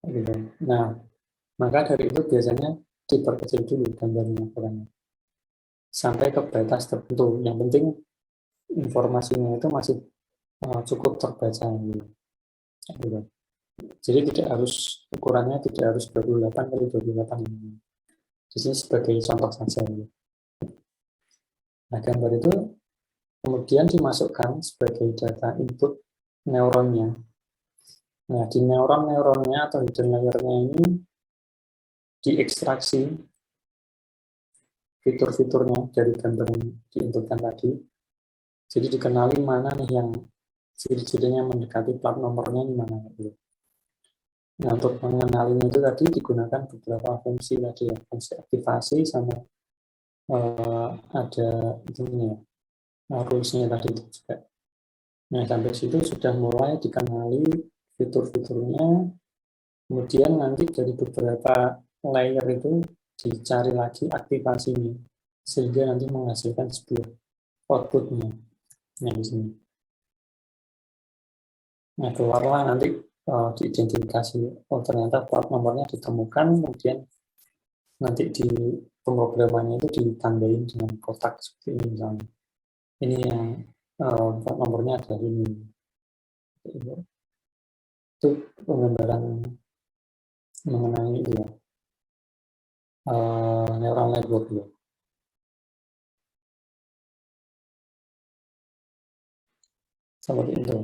Gitu. Nah, maka dari itu biasanya diperkecil dulu gambarnya ukurannya sampai ke batas tertentu. Yang penting informasinya itu masih cukup terbaca gitu. Gitu. Jadi tidak harus ukurannya tidak harus 28 kali 28 ini. Di sini sebagai contoh saja. Gitu. Nah, gambar itu kemudian dimasukkan sebagai data input neuronnya. Nah, di neuronnya atau hidden layer-nya ini diekstraksi fitur-fiturnya dari gambar yang diinputkan tadi. Jadi dikenali mana nih yang ciri-cirinya mendekati plat nomornya di mana gitu. Nah, untuk mengenalinya itu tadi digunakan beberapa fungsi tadi ya, fungsi aktivasi sama ada itunya rules-nya tadi itu juga. Nah, sampai situ sudah mulai dikenali fitur-fiturnya. Kemudian nanti dari beberapa layer itu dicari lagi aktivasinya sehingga nanti menghasilkan sebuah outputnya. Nah, di sini. Nah, keluarlah nanti diidentifikasi, oh ternyata plat nomornya ditemukan, kemudian nanti di pemrogramannya itu ditandain dengan kotak seperti ini misalnya. Ini yang plat nomornya ada ini. Itu penggambaran mengenai itu ya, neural network ya. Seperti itu.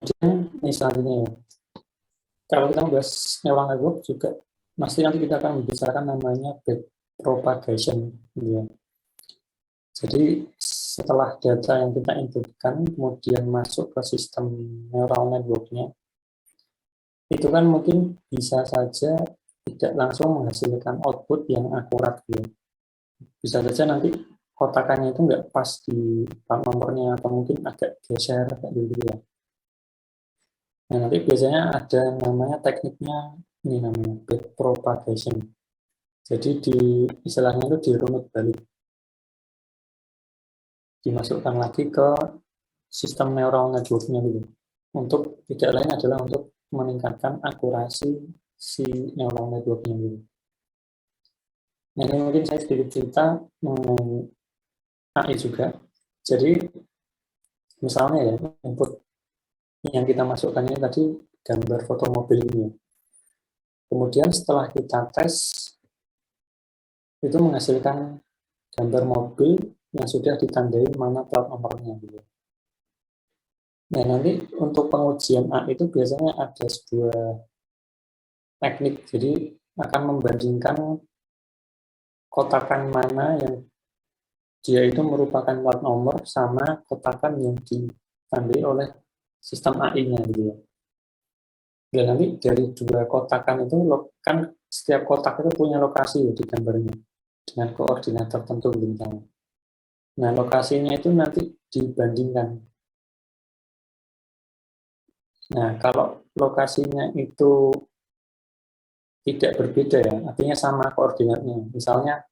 Kemudian ini selanjutnya ya. Kalau kita membahas neural network juga, pasti nanti kita akan membicarakan namanya backpropagation. Ya. Jadi setelah data yang kita inputkan kemudian masuk ke sistem neural network-nya, itu kan mungkin bisa saja tidak langsung menghasilkan output yang akurat gitu. Bisa saja nanti kotakannya itu nggak pas di plat nomornya atau mungkin agak geser kayak gitu ya. Nah, nanti biasanya ada namanya tekniknya, ini namanya backpropagation. Jadi istilahnya itu dirunut balik, dimasukkan lagi ke sistem neural network-nya gitu. Untuk tidak lain adalah untuk meningkatkan akurasi si neural network-nya gitu. Nah, ini mungkin saya sedikit cerita mengenai AI juga. Jadi misalnya ya, input yang kita masukkan ini tadi gambar foto mobil ini. Kemudian setelah kita tes, itu menghasilkan gambar mobil yang sudah ditandai mana plat nomornya gitu. Nah, nanti untuk pengujian AI itu biasanya ada sebuah teknik, jadi akan membandingkan kotakan mana yang dia itu merupakan plat nomor sama kotakan yang ditandai oleh sistem AI-nya gitu ya. Dan nanti dari dua kotakan itu kan setiap kotak itu punya lokasi di gambarnya dengan koordinat tertentu misalnya. Nah, lokasinya itu nanti dibandingkan. Nah, kalau lokasinya itu tidak berbeda ya, artinya sama koordinatnya. Misalnya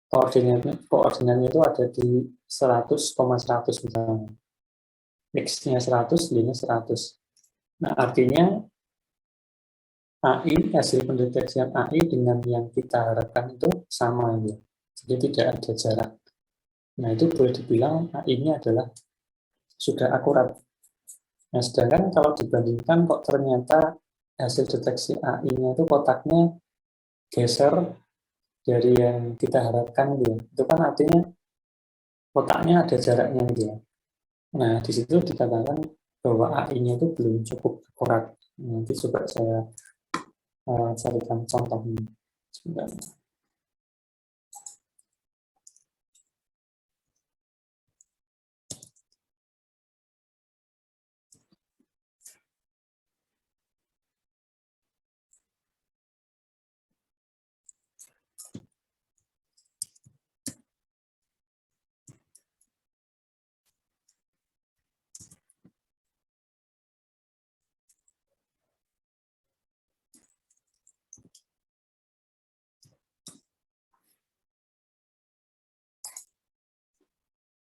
koordinatnya itu ada di 100,100 misalnya. X-nya 100, Y-nya 100. Nah, artinya AI, hasil pendeteksian AI dengan yang kita harapkan itu sama ya. Jadi tidak ada jarak. Nah, itu boleh dibilang AI ini adalah sudah akurat. Nah, sedangkan kalau dibandingkan kok ternyata hasil deteksi AI-nya itu kotaknya geser dari yang kita harapkan gitu. Itu kan artinya kotaknya ada jaraknya gitu ya. Nah, di situ dikatakan bahwa AI-nya itu belum cukup akurat. Nanti coba saya carikan contohnya. Sebentar.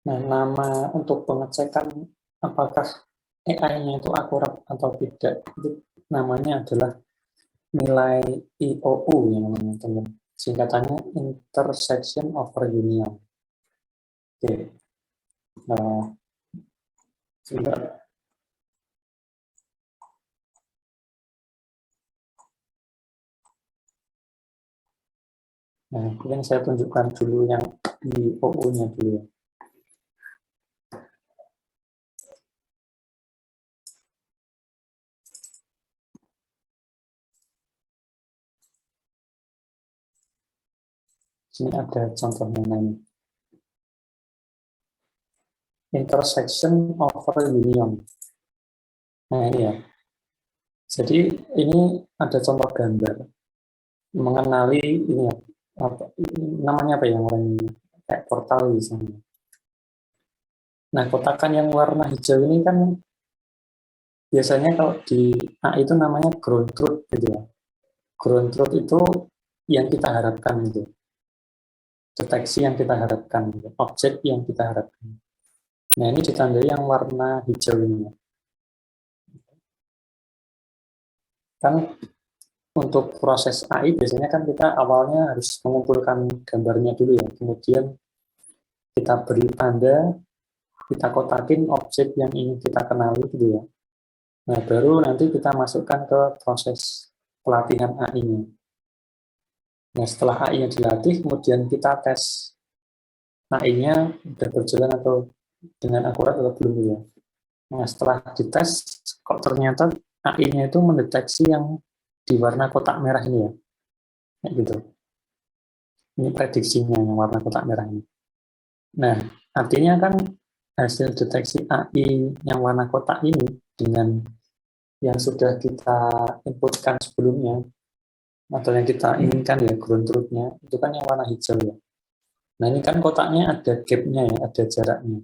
Nah, nama untuk pengecekan apakah AI-nya itu akurat atau tidak, itu namanya adalah nilai IOU yang namanya teman. Singkatannya intersection over union. Oke. Nah, sebentar. Nah, mungkin saya tunjukkan dulu yang IOU-nya dulu ya. Sini ada contohnya namanya. Intersection over union. Nah, ini ya. Jadi ini ada contoh gambar mengenali ini apa namanya apa yang lain kayak portal misalnya. Nah, kotakan yang warna hijau ini kan biasanya kalau di AI itu namanya ground truth gitu ya. Ground truth itu yang kita harapkan gitu. Deteksi yang kita harapkan gitu. Objek yang kita harapkan. Nah, ini ditandai yang warna hijau ini. Kan untuk proses AI biasanya kan kita awalnya harus mengumpulkan gambarnya dulu ya. Kemudian kita beri tanda, kita kotakin objek yang ingin kita kenali gitu ya. Nah, baru nanti kita masukkan ke proses pelatihan AI-nya. Nah, setelah AI-nya dilatih, kemudian kita tes AI-nya sudah berjalan atau dengan akurat atau belum ya. Nah, setelah dites, kok ternyata AI-nya itu mendeteksi yang di warna kotak merah ini ya. Kayak gitu. Ini prediksinya yang warna kotak merah ini. Nah, artinya kan hasil deteksi AI yang warna kotak ini dengan yang sudah kita inputkan sebelumnya atau yang kita inginkan ya ground truth-nya itu kan yang warna hijau ya. Nah ini kan kotaknya ada gap-nya ya, ada jaraknya.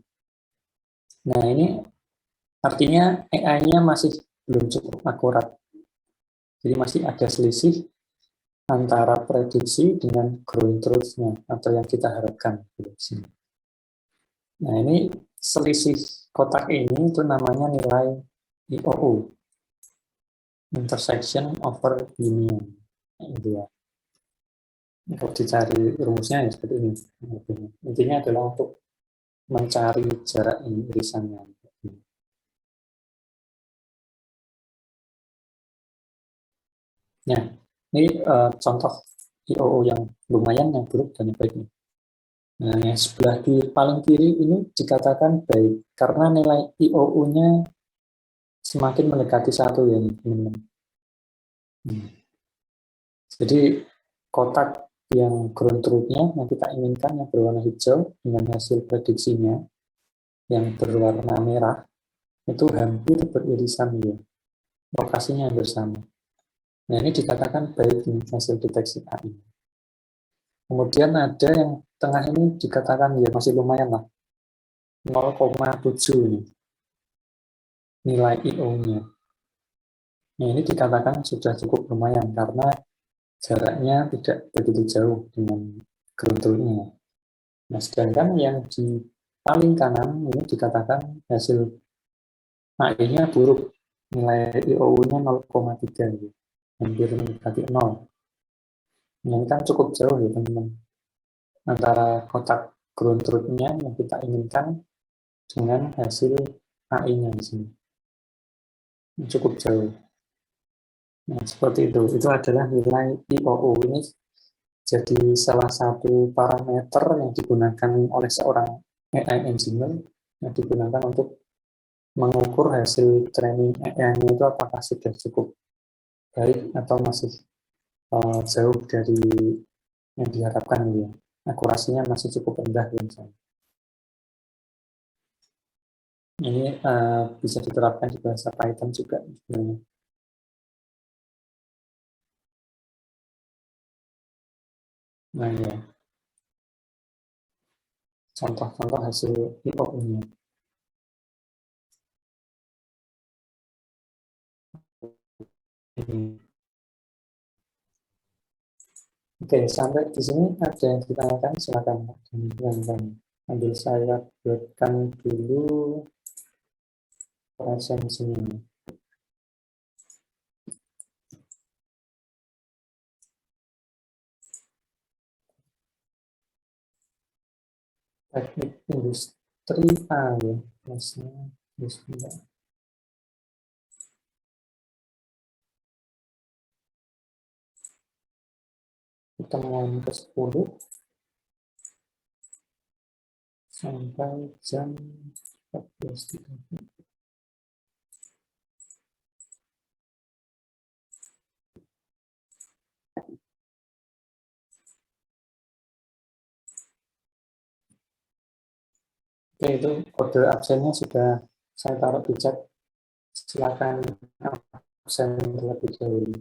Nah ini artinya AI-nya masih belum cukup akurat. Jadi masih ada selisih antara prediksi dengan ground truth-nya atau yang kita harapkan. Nah ini selisih kotak ini itu namanya nilai IOU, intersection over union. Itu ya. Untuk dicari rumusnya ya seperti ini. Intinya adalah untuk mencari jarak ini irisannya. Nah, ini contoh IOU yang lumayan, yang buruk dan yang baik. Nah, yang sebelah paling kiri ini dikatakan baik karena nilai IOU-nya semakin mendekati 1 ya, teman-teman. Jadi kotak yang ground truth-nya yang kita inginkan yang berwarna hijau dengan hasil prediksinya yang berwarna merah itu hampir beririsan ya, lokasinya hampir sama. Nah ini dikatakan baik nih hasil deteksi AI. Kemudian ada yang tengah ini dikatakan ya masih lumayan lah, 0,7 nih nilai IO-nya. Nah ini dikatakan sudah cukup lumayan karena jaraknya tidak begitu jauh dengan ground truth-nya. Nah sedangkan yang di paling kanan ini dikatakan hasil AI-nya buruk, nilai IOU-nya 0,3 gitu, hampir mendekati 0. Ini kan cukup jauh ya teman-teman antara kotak ground truth-nya yang kita inginkan dengan hasil AI-nya di sini. Cukup jauh. Nah, seperti itu. Itu adalah nilai IOU ini jadi salah satu parameter yang digunakan oleh seorang AI engineer yang digunakan untuk mengukur hasil training AI-nya itu apakah sudah cukup baik atau masih jauh dari yang diharapkan ya. Akurasinya masih cukup rendah misalnya. Ini bisa diterapkan di bahasa Python juga sebenarnya. Nah ya, contoh-contoh hasil IO-nya. Oke, sampai di sini ada yang ditanyakan, silakan ditanyakan. Ambil saya buatkan dulu presensinya. Teknik industri A ya, masnya bismillah. Pertemuan ke-10 sampai jam 14.30. Oke, itu kode absennya sudah saya taruh di chat. Silakan absen terlebih dahulu.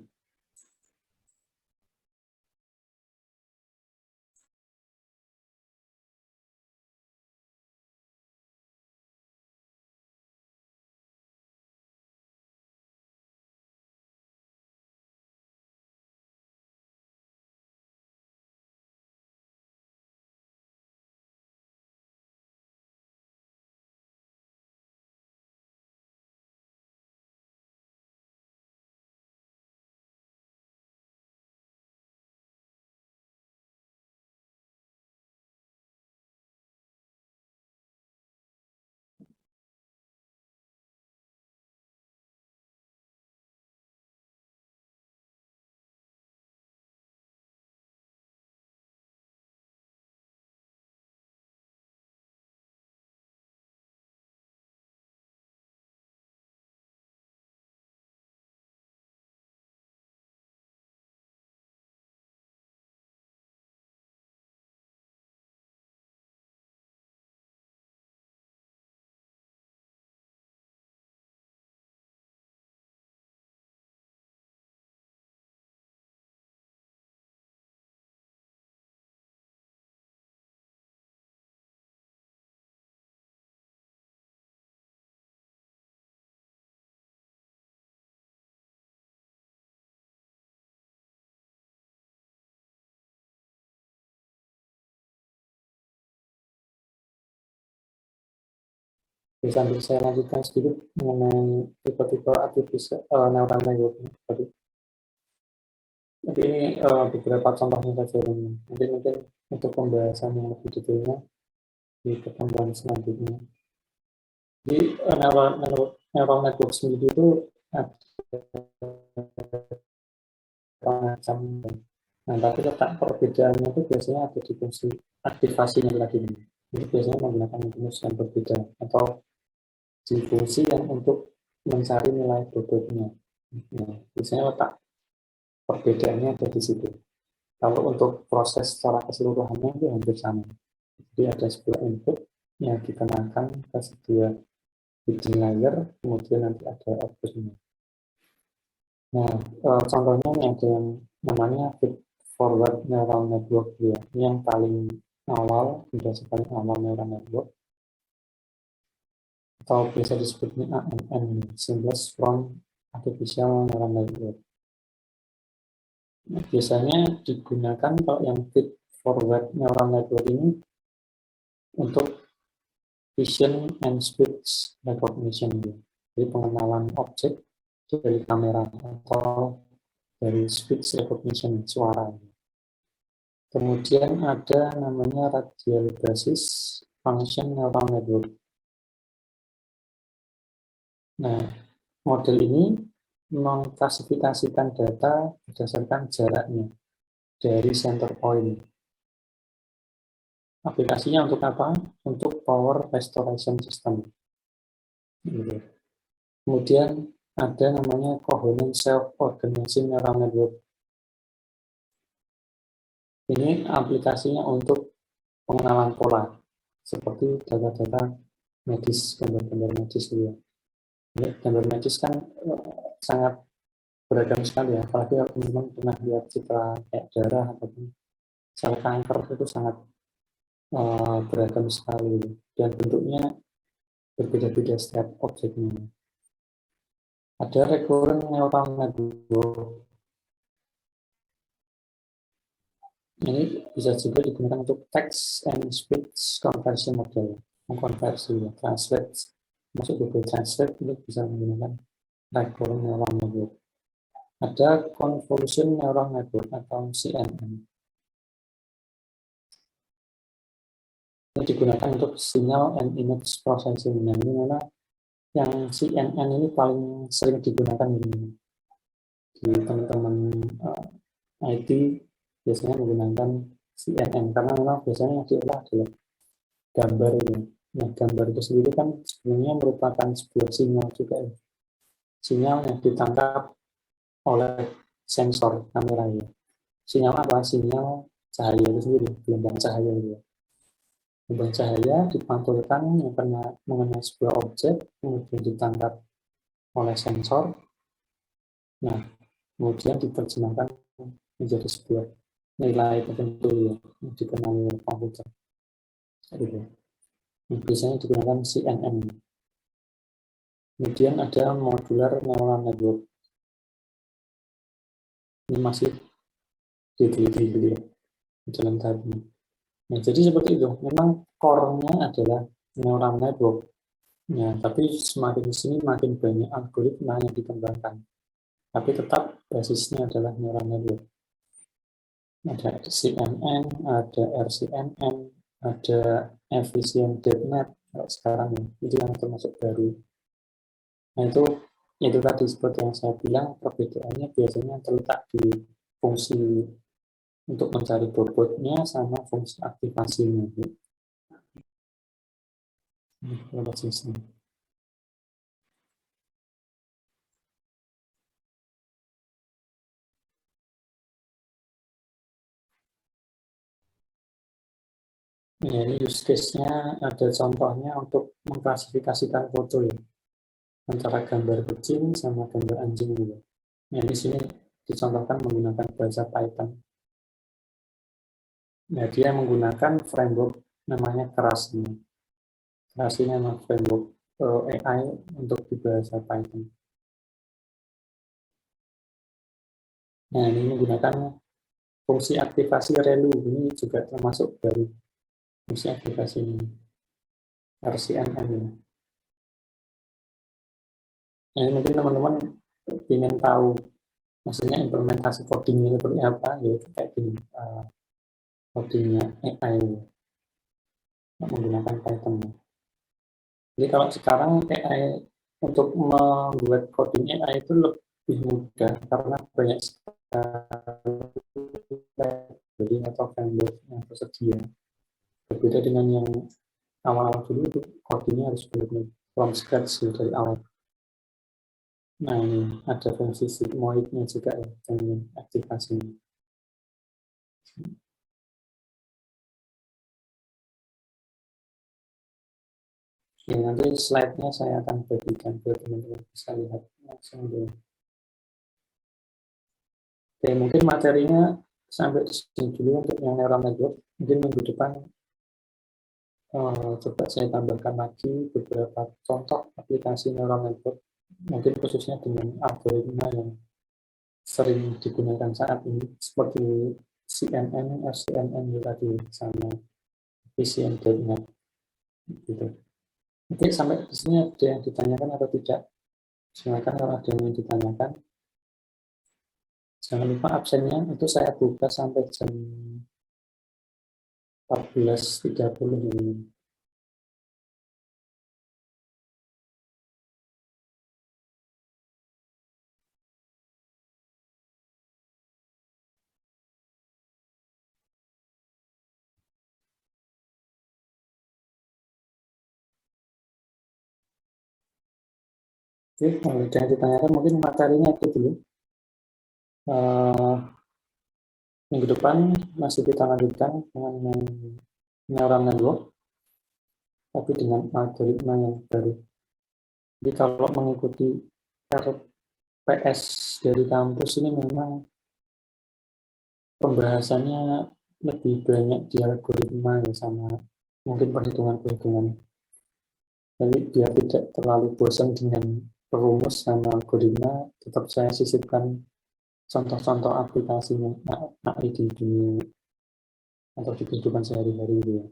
Sambil saya lanjutkan sedikit mengenai tipe-tipe artificial neural network tadi. Jadi ini beberapa contohnya saja, nanti mungkin untuk pembahasan yang lebih detailnya di pertemuan selanjutnya. Jadi neural network sendiri itu ada macam, nah tapi letak perbedaannya itu biasanya ada di fungsi aktivasinya tadi. Ini biasanya menggunakan rumus yang berbeda atau di fungsi yang untuk mencari nilai bobotnya. Nah, biasanya letak perbedaannya ada di situ. Kalau untuk proses secara keseluruhannya itu hampir sama. Jadi ada sebuah input yang dikenakan ke sebuah hidden layer, kemudian nanti ada outputnya. Nah, contohnya ini ada yang namanya feed forward neural network ya. Ini yang paling awal, biasa paling awal neural network, atau biasa disebutnya ANN, Seamless from Artificial Neural Network. Nah, biasanya digunakan kalau yang feed forward neural network ini untuk vision and speech recognition, jadi pengenalan objek dari kamera atau dari speech recognition suara. Kemudian ada namanya radial basis function neural network. Nah, model ini mengklasifikasikan data berdasarkan jaraknya dari center point. Aplikasinya untuk apa? Untuk power restoration system. Kemudian ada namanya coherent self-organizing neural network. Ini aplikasinya untuk pengenalan pola, seperti data-data medis, gambar-gambar medis gitu ya. Gambar medis kan sangat beragam sekali ya, apalagi kalau teman-teman pernah lihat citra kayak darah ataupun sel kanker itu sangat beragam sekali dan bentuknya berbeda-beda setiap objeknya. Ada recurrent neural network. Ini bisa juga digunakan untuk text and speech conversion model, mengkonversi ya, translate masuk Google Translate itu bisa menggunakan recurrent neural network. Ada convolution neural network atau CNN. Ini digunakan untuk signal and image processing. Nah, ini memang yang CNN ini paling sering digunakan di teman-teman IT biasanya menggunakan CNN karena memang biasanya yang diolah adalah gambar ini. Nah, gambar itu sendiri kan sebenarnya merupakan sebuah sinyal juga ya. Sinyal yang ditangkap oleh sensor kamera ya. Sinyal apa? Sinyal cahaya itu sendiri, gelombang cahaya itu. Gelombang cahaya dipantulkan yang mengenai sebuah objek, kemudian ditangkap oleh sensor. Nah, kemudian diterjemahkan menjadi sebuah nilai tertentu ya, yang dikenali oleh komputer. Gitu. Biasanya digunakan CNN. Kemudian ada modular neural network. Ini masih diteliti dulu ya, dalam tahapnya. Nah, jadi seperti itu. Memang core-nya adalah neural network. Ya, tapi semakin di sini makin banyak algoritma yang dikembangkan. Tapi tetap basisnya adalah neural network. Ada CNN, ada RCNN, ada efficient.net sekarang ya, itu yang termasuk baru. Nah, itu tadi seperti yang saya bilang, perbedaannya biasanya terletak di fungsi untuk mencari bobotnya sama fungsi aktivasinya. Ya, ini use case-nya ada contohnya untuk mengklasifikasikan foto ya, antara gambar kucing sama gambar anjing juga. Nah, di sini dicontohkan menggunakan bahasa Python. Nah, dia menggunakan framework namanya Keras. Keras ini memang framework AI untuk di bahasa Python. Nah, ini menggunakan fungsi aktivasi relu, ini juga termasuk dari fungsi aktivasi ini, RCNN ini. Nah, mungkin teman-teman ingin tahu maksudnya implementasi codingnya seperti apa, yaitu kayak gini, codingnya AI menggunakan Python. Jadi kalau sekarang AI untuk membuat coding AI itu lebih mudah karena banyak sekali atau vendor yang tersedia. Berbeda dengan yang awal-awal dulu itu codingnya harus benar-benar from scratch dari awal. Nah ini ada fungsi sigmoidnya juga ya, dengan aktivasinya. Ya, nanti slide-nya saya akan bagikan biar teman-teman bisa lihat langsung dulu. Oke, mungkin materinya sampai di sini dulu untuk yang neural network. Mungkin minggu depan coba saya tambahkan lagi beberapa contoh aplikasi neural network, mungkin khususnya dengan algoritma yang sering digunakan saat ini, seperti CNN, RCNN tadi, sama VCN.net. Gitu. Oke, sampai di sini ada yang ditanyakan atau tidak? Silakan kalau ada yang ditanyakan. Jangan lupa absennya itu saya buka sampai jam 14.30 ini. Oke, kalau yang ditanyakan mungkin materinya itu dulu. Minggu depan masih kita lanjutkan dengan neural network, tapi dengan algoritma yang baru. Jadi kalau mengikuti RPS dari kampus ini memang pembahasannya lebih banyak di algoritma ya, sama mungkin perhitungan-perhitungan. Jadi biar tidak terlalu bosan dengan perumus sama algoritma, tetap saya sisipkan contoh-contoh aplikasinya AI di dunia atau di kehidupan sehari-hari gitu ya.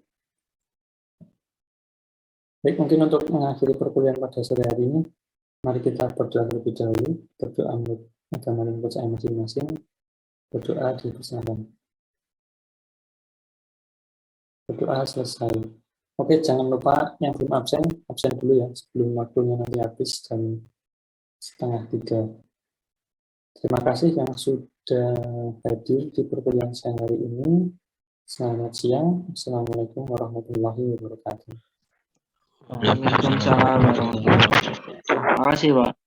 Baik, mungkin untuk mengakhiri perkuliahan pada sore hari ini, mari kita berdoa terlebih dahulu, berdoa menurut agama dan kepercayaan masing-masing, berdoa dipersilakan. Berdoa selesai. Oke, jangan lupa yang belum absen dulu ya, sebelum waktunya nanti habis jam 2:30. Terima kasih yang sudah hadir di perkuliahan siang hari ini. Selamat siang. Assalamualaikum warahmatullahi wabarakatuh. Waalaikumsalam warahmatullahi wabarakatuh. Terima kasih, Pak.